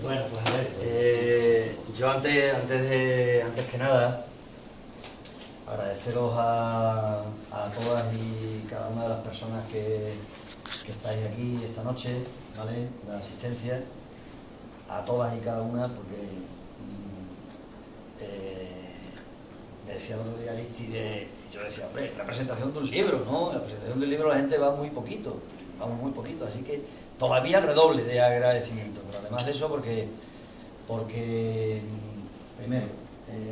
Bueno, pues a ver, yo antes que nada, agradeceros a todas y cada una de las personas que estáis aquí esta noche, ¿vale? La asistencia, a todas y cada una, porque me decía el otro día Listi, yo decía, hombre, la presentación de un libro, ¿no? La presentación del libro la gente va muy poquito, vamos muy poquito, así que todavía redoble de agradecimiento, pero además de eso porque primero,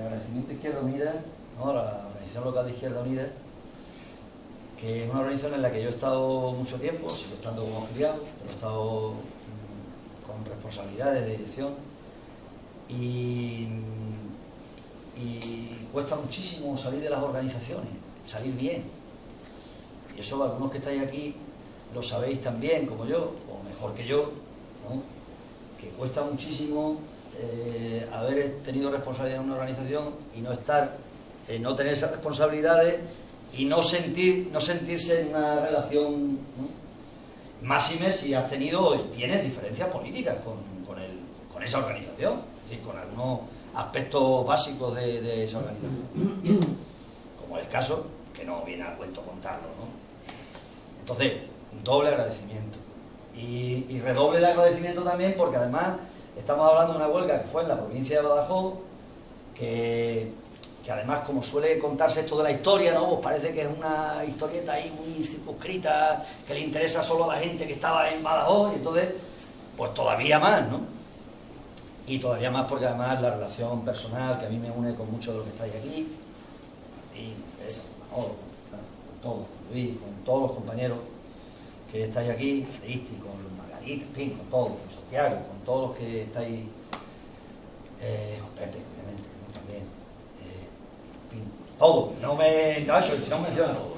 agradecimiento a Izquierda Unida, ¿no? La Organización Local de Izquierda Unida, que es una organización en la que yo he estado mucho tiempo, sigo estando como afiliado, pero he estado con responsabilidades de dirección y cuesta muchísimo salir de las organizaciones, salir bien. Y eso algunos que estáis aquí lo sabéis también como yo, o mejor que yo, ¿no? Que cuesta muchísimo haber tenido responsabilidad en una organización y no estar, no tener esas responsabilidades y no sentirse en una relación, ¿no? Máxime si has tenido y tienes diferencias políticas con esa organización, es decir, con algunos aspectos básicos de esa organización, como es el caso, que no viene a cuento contarlo, ¿no? Entonces, doble agradecimiento y redoble de agradecimiento también porque además estamos hablando de una huelga que fue en la provincia de Badajoz, que además, como suele contarse esto de la historia, ¿no? Pues parece que es una historieta ahí muy circunscrita, que le interesa solo a la gente que estaba en Badajoz, y entonces, pues todavía más, ¿no? Y todavía más porque además la relación personal que a mí me une con muchos de los que estáis aquí, y eso, con todos, con Luis, con todos los compañeros que estáis aquí, de Isti, con Margarita, en fin, con todos, con Santiago, con todos los que estáis, con Pepe, obviamente, ¿no? También, en fin, todos, no menciona a todos.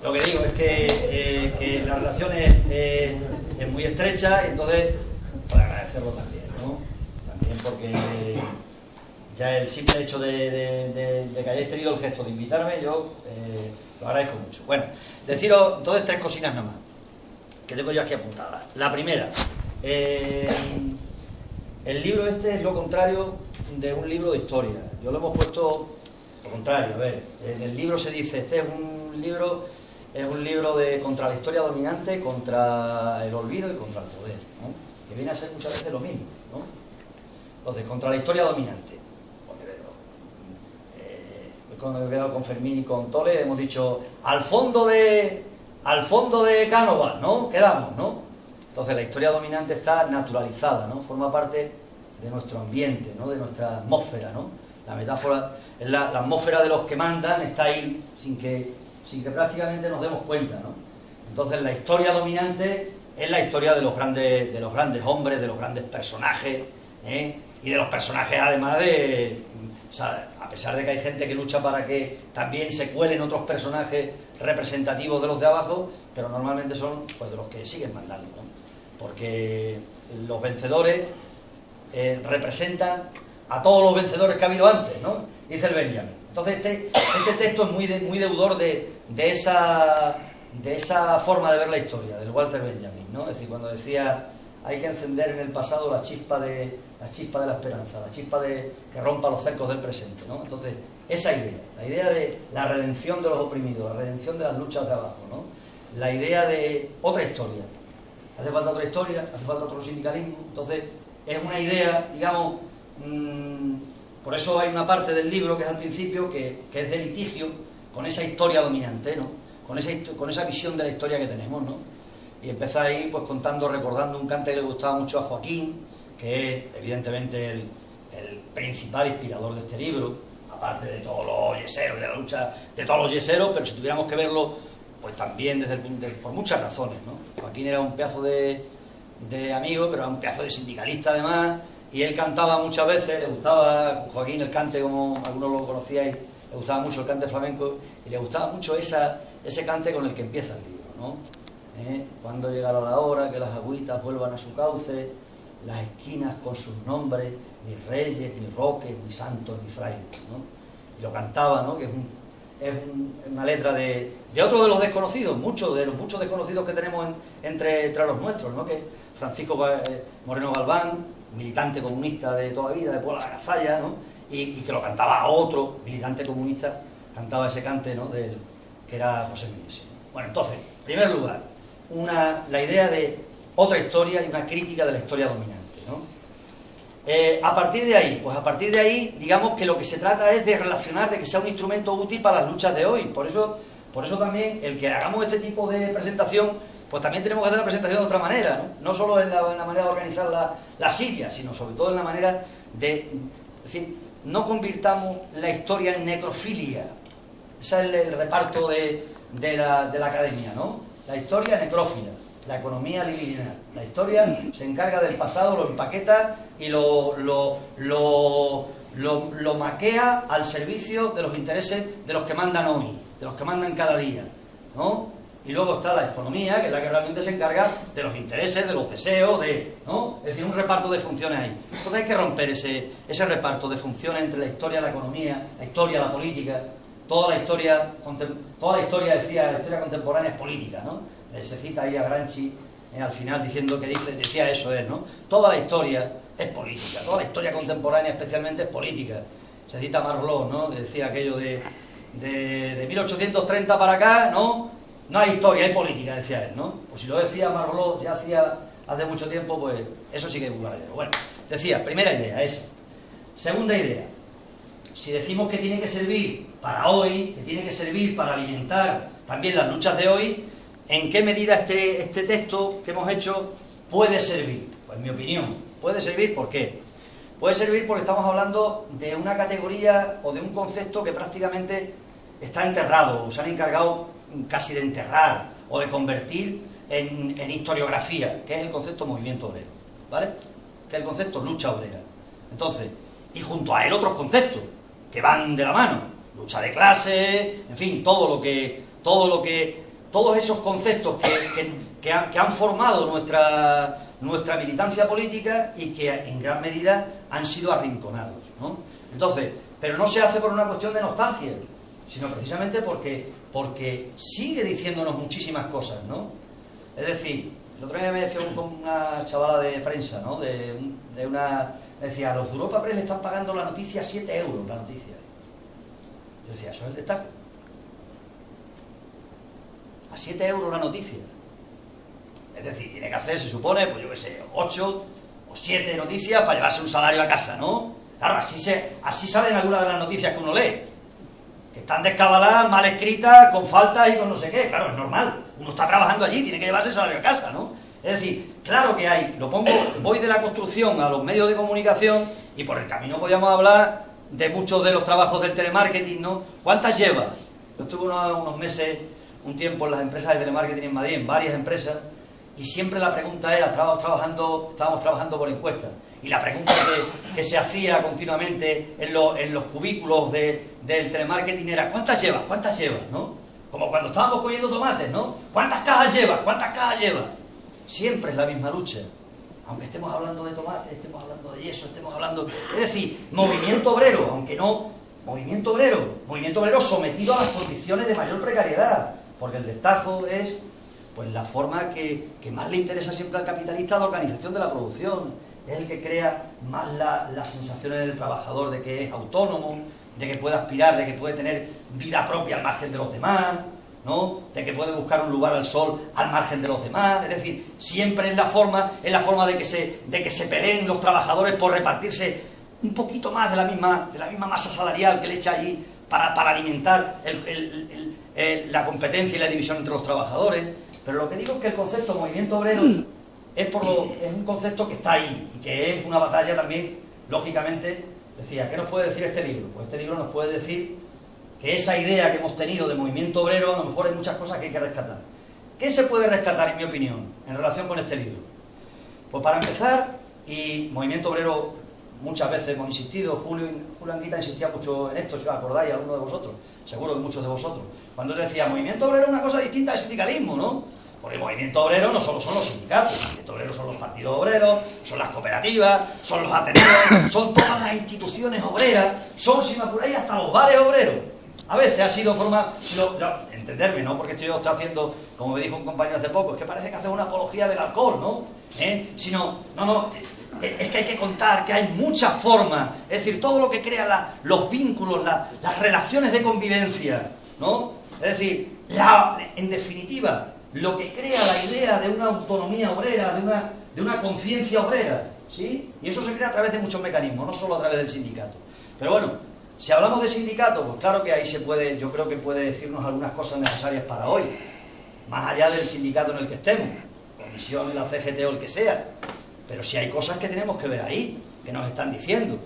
Lo que digo es que la relación es muy estrecha y entonces, pues agradecerlo también, ¿no? También porque ya el simple hecho de que hayáis tenido el gesto de invitarme, yo lo agradezco mucho. Bueno, deciros entonces tres cositas nada más que tengo yo aquí apuntadas. La primera, el libro este es lo contrario de un libro de historia. Yo lo hemos puesto lo contrario. A ver, en el libro se dice, este es un libro contra la historia dominante, contra el olvido y contra el poder, ¿no? Que viene a ser muchas veces lo mismo, ¿no? Entonces, contra la historia dominante. Cuando he quedado con Fermín y con Tole hemos dicho al fondo de Cánovas, ¿no? Quedamos, ¿no? Entonces la historia dominante está naturalizada, ¿no? Forma parte de nuestro ambiente, ¿no? De nuestra atmósfera, ¿no? La metáfora, la atmósfera de los que mandan está ahí sin que prácticamente nos demos cuenta, ¿no? Entonces la historia dominante es la historia de los grandes hombres, de los grandes personajes, y de los personajes además o sea, a pesar de que hay gente que lucha para que también se cuelen otros personajes representativos de los de abajo, pero normalmente son pues de los que siguen mandando, ¿no? Porque los vencedores representan a todos los vencedores que ha habido antes, ¿no? Dice el Benjamin. Entonces este texto es muy deudor de esa forma de ver la historia, del Walter Benjamin, ¿no? Es decir, cuando decía hay que encender en el pasado la chispa de la esperanza, la chispa que rompa los cercos del presente, ¿no? Entonces, esa idea, la idea de la redención de los oprimidos, la redención de las luchas de abajo, ¿no? La idea de otra historia. Hace falta otra historia, hace falta otro sindicalismo. Entonces, es una idea, digamos, por eso hay una parte del libro que es al principio que es de litigio con esa historia dominante, ¿no? Con esa visión de la historia que tenemos, ¿no? Y empieza ahí pues recordando un cante que le gustaba mucho a Joaquín, que es evidentemente el principal inspirador de este libro, aparte de todos los yeseros, de la lucha de todos los yeseros, pero si tuviéramos que verlo, pues también por muchas razones, ¿no? Joaquín era un pedazo de amigo, pero era un pedazo de sindicalista además, y él cantaba muchas veces, le gustaba Joaquín el cante, como algunos lo conocíais, le gustaba mucho el cante flamenco, y le gustaba mucho ese cante con el que empieza el libro, ¿no? Cuando llegará la hora que las agüitas vuelvan a su cauce, las esquinas con sus nombres, ni reyes, ni roques, ni santos, ni frailes, ¿no? Y lo cantaba, ¿no? Que es una letra de otro de los desconocidos, de los muchos desconocidos que tenemos entre los nuestros, ¿no? Que Francisco Moreno Galván, militante comunista de toda la vida, de Puebla de la Gazalla, ¿no? Y que lo cantaba otro militante comunista, cantaba ese cante, ¿no? Que era José Miguel. Bueno, entonces, en primer lugar, la idea de otra historia y una crítica de la historia dominante, ¿no? A partir de ahí, pues a partir de ahí, digamos que lo que se trata es de relacionar, de que sea un instrumento útil para las luchas de hoy. Por eso también, el que hagamos este tipo de presentación, pues también tenemos que hacer la presentación de otra manera, ¿no? No solo en la manera de organizar la silla, sino sobre todo en la manera de... Es decir, no convirtamos la historia en necrofilia. Ese es el reparto de la academia, ¿no? La historia necrófila, la economía lineal. La historia se encarga del pasado, lo empaqueta y lo maquea al servicio de los intereses de los que mandan hoy, de los que mandan cada día, ¿no? Y luego está la economía, que es la que realmente se encarga de los intereses, de los deseos, ¿no? Es decir, un reparto de funciones ahí. Entonces hay que romper ese reparto de funciones entre la historia, la economía, la historia, la política. Toda la historia, decía, la historia contemporánea es política, ¿no? Se cita ahí a Gramsci al final diciendo que decía eso él, ¿no? Toda la historia es política, toda la historia contemporánea especialmente es política. Se cita a Marlowe, ¿no? Decía aquello de 1830 para acá, ¿no? No hay historia, hay política, decía él, ¿no? Pues si lo decía Marlowe ya hace mucho tiempo, pues eso sí que es un verdadero. Bueno, decía, primera idea, esa. Segunda idea, si decimos que tiene que servir para hoy, que tiene que servir para alimentar también las luchas de hoy, ¿en qué medida este texto que hemos hecho puede servir? Pues en mi opinión, puede servir, ¿por qué? Puede servir porque estamos hablando de una categoría o de un concepto que prácticamente está enterrado, o se han encargado casi de enterrar o de convertir en historiografía, que es el concepto movimiento obrero, ¿vale? Que es el concepto lucha obrera. Entonces, y junto a él otros conceptos que van de la mano, lucha de clase, en fin, todos esos conceptos que han formado nuestra militancia política y que en gran medida han sido arrinconados, ¿no? Entonces, pero no se hace por una cuestión de nostalgia, sino precisamente porque sigue diciéndonos muchísimas cosas, ¿no? Es decir, el otro día me decía una chavala de prensa, ¿no? Me decía, a los de Europa Press le están pagando la noticia 7 euros, la noticia. Yo decía, eso es el destajo. A 7 euros la noticia. Es decir, tiene que hacer, se supone, pues yo qué sé, 8 o 7 noticias para llevarse un salario a casa, ¿no? Claro, así salen algunas de las noticias que uno lee. Que están descabaladas, mal escritas, con faltas y con no sé qué. Claro, es normal. Uno está trabajando allí, tiene que llevarse el salario a casa, ¿no? Es decir, claro que hay, voy de la construcción a los medios de comunicación y por el camino podríamos hablar de muchos de los trabajos del telemarketing, ¿no? ¿Cuántas lleva? Yo estuve unos meses, un tiempo en las empresas de telemarketing en Madrid, en varias empresas, y siempre la pregunta era, estábamos trabajando por encuestas, y la pregunta que se hacía continuamente en los cubículos del telemarketing era, ¿cuántas llevas? ¿Cuántas llevas? ¿No? Como cuando estábamos cogiendo tomates, ¿no? ¿Cuántas cajas llevas? ¿Cuántas cajas llevas? Siempre es la misma lucha. Aunque estemos hablando de tomate, estemos hablando de yeso, estemos hablando... Es decir, movimiento obrero, aunque no... Movimiento obrero sometido a las condiciones de mayor precariedad, porque el destajo es pues la forma que más le interesa siempre al capitalista, la organización de la producción. Es el que crea más las sensaciones del trabajador de que es autónomo, de que puede aspirar, de que puede tener vida propia al margen de los demás, ¿no? De que puede buscar un lugar al sol al margen de los demás. Es decir, siempre es la forma de que se peleen los trabajadores por repartirse un poquito más de la misma masa salarial que le echa allí para alimentar la competencia y la división entre los trabajadores. Pero lo que digo es que el concepto movimiento obrero es un concepto que está ahí y que es una batalla también, lógicamente. Decía, ¿qué nos puede decir este libro? Pues este libro nos puede decir que esa idea que hemos tenido de movimiento obrero, a lo mejor hay muchas cosas que hay que rescatar. ¿Qué se puede rescatar, en mi opinión, en relación con este libro? Pues para empezar, y movimiento obrero muchas veces hemos insistido, Julio Anguita insistía mucho en esto, si os acordáis, alguno de vosotros, seguro que muchos de vosotros, cuando él decía, movimiento obrero es una cosa distinta al sindicalismo, ¿no? Porque el movimiento obrero no solo son los sindicatos, el movimiento obrero son los partidos obreros, son las cooperativas, son los ateneos, son todas las instituciones obreras, son, si me apuráis, hasta los bares obreros. A veces ha sido forma, entenderme, ¿no? Porque esto yo estoy haciendo, como me dijo un compañero hace poco, es que parece que haces una apología del alcohol, ¿no? sino, es que hay que contar que hay muchas formas, es decir, todo lo que crea los vínculos, las relaciones de convivencia, ¿no? Es decir, en definitiva, lo que crea la idea de una autonomía obrera, de una conciencia obrera, ¿sí? Y eso se crea a través de muchos mecanismos, no solo a través del sindicato. Pero bueno, si hablamos de sindicato, pues claro que ahí yo creo que puede decirnos algunas cosas necesarias para hoy, más allá del sindicato en el que estemos, Comisiones, la CGT o el que sea. Pero sí hay cosas que tenemos que ver ahí, que nos están diciendo.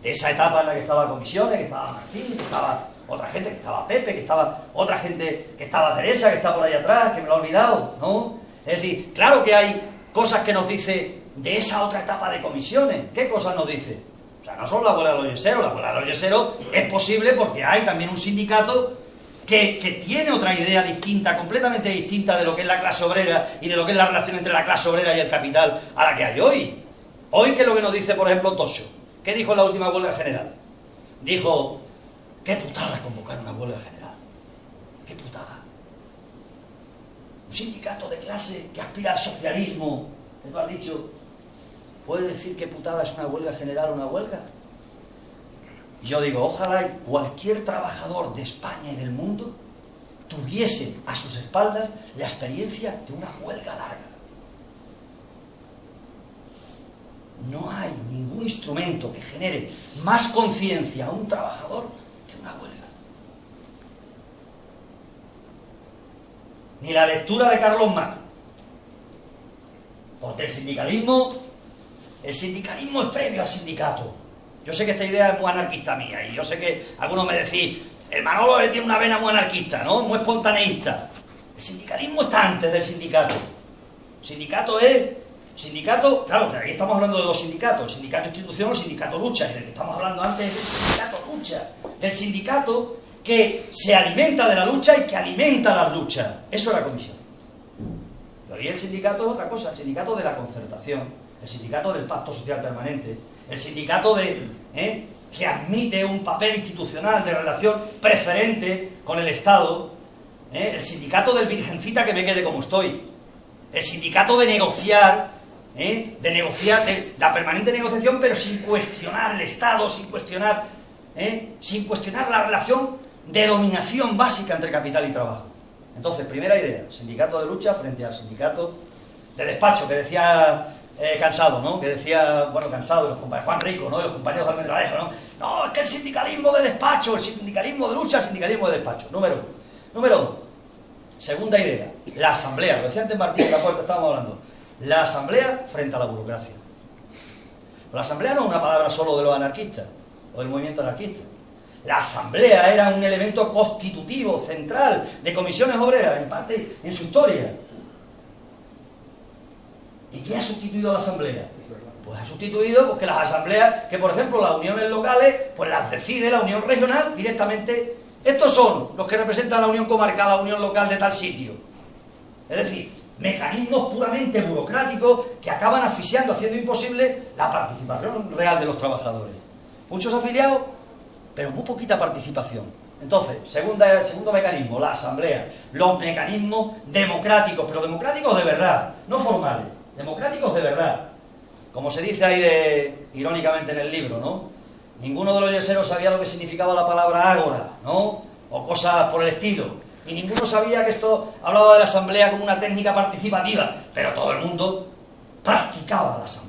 De esa etapa en la que estaba Comisiones, que estaba Martín, que estaba otra gente, que estaba Pepe, que estaba otra gente, que estaba Teresa, que está por ahí atrás, que me lo ha olvidado, ¿no? Es decir, claro que hay cosas que nos dice de esa otra etapa de Comisiones. ¿Qué cosas nos dice? O sea, no solo la huelga de los yeseros, la huelga de los yeseros es posible porque hay también un sindicato que tiene otra idea distinta, completamente distinta de lo que es la clase obrera y de lo que es la relación entre la clase obrera y el capital a la que hay hoy. Hoy, ¿qué es lo que nos dice, por ejemplo, Tocho? ¿Qué dijo en la última huelga general? Dijo, qué putada convocar una huelga general. Qué putada. Un sindicato de clase que aspira al socialismo, que tú has dicho, ¿puede decir qué putada es una huelga general o una huelga? Y yo digo, ojalá cualquier trabajador de España y del mundo tuviese a sus espaldas la experiencia de una huelga larga. No hay ningún instrumento que genere más conciencia a un trabajador que una huelga. Ni la lectura de Carlos Magno. Porque el sindicalismo es previo al sindicato. Yo sé que esta idea es muy anarquista mía, y yo sé que algunos me decís, el Manolo tiene una vena muy anarquista, ¿no? Muy espontaneísta. El sindicalismo está antes del sindicato. Sindicato, claro, que aquí estamos hablando de dos sindicatos, el sindicato institución o el sindicato lucha, y del que estamos hablando antes es del sindicato lucha, del sindicato que se alimenta de la lucha y que alimenta las luchas. Eso era Comisión. Y hoy el sindicato es otra cosa, el sindicato de la concertación, el sindicato del pacto social permanente, el sindicato que admite un papel institucional de relación preferente con el Estado, el sindicato del virgencita que me quede como estoy, el sindicato de negociar, de la permanente negociación, pero sin cuestionar el Estado, sin cuestionar la relación de dominación básica entre capital y trabajo. Entonces, primera idea, sindicato de lucha frente al sindicato de despacho, que decía Cansado, ¿no? Que decía, bueno, Cansado, de los compañeros, Juan Rico, ¿no? De los compañeros de Almendralejo, ¿no? No, es que el sindicalismo de despacho, el sindicalismo de lucha, el sindicalismo de despacho. Número uno. Número dos. Segunda idea, la asamblea. Lo decía antes Martín en la puerta, estábamos hablando. La asamblea frente a la burocracia. Pero la asamblea no es una palabra solo de los anarquistas o del movimiento anarquista. La asamblea era un elemento constitutivo, central, de comisiones obreras, en parte en su historia. ¿Y qué ha sustituido a la asamblea? Pues ha sustituido que las asambleas, que por ejemplo las uniones locales, pues las decide la unión regional directamente. Estos son los que representan la unión comarcal, la unión local de tal sitio. Es decir, mecanismos puramente burocráticos que acaban asfixiando, haciendo imposible la participación real de los trabajadores. Muchos afiliados, pero muy poquita participación. Entonces, segundo mecanismo, la asamblea. Los mecanismos democráticos, pero democráticos de verdad, no formales, democráticos de verdad. Como se dice ahí irónicamente en el libro, ¿no? Ninguno de los yeseros sabía lo que significaba la palabra ágora, ¿no? O cosas por el estilo. Y ninguno sabía que esto hablaba de la asamblea como una técnica participativa, pero todo el mundo practicaba la asamblea.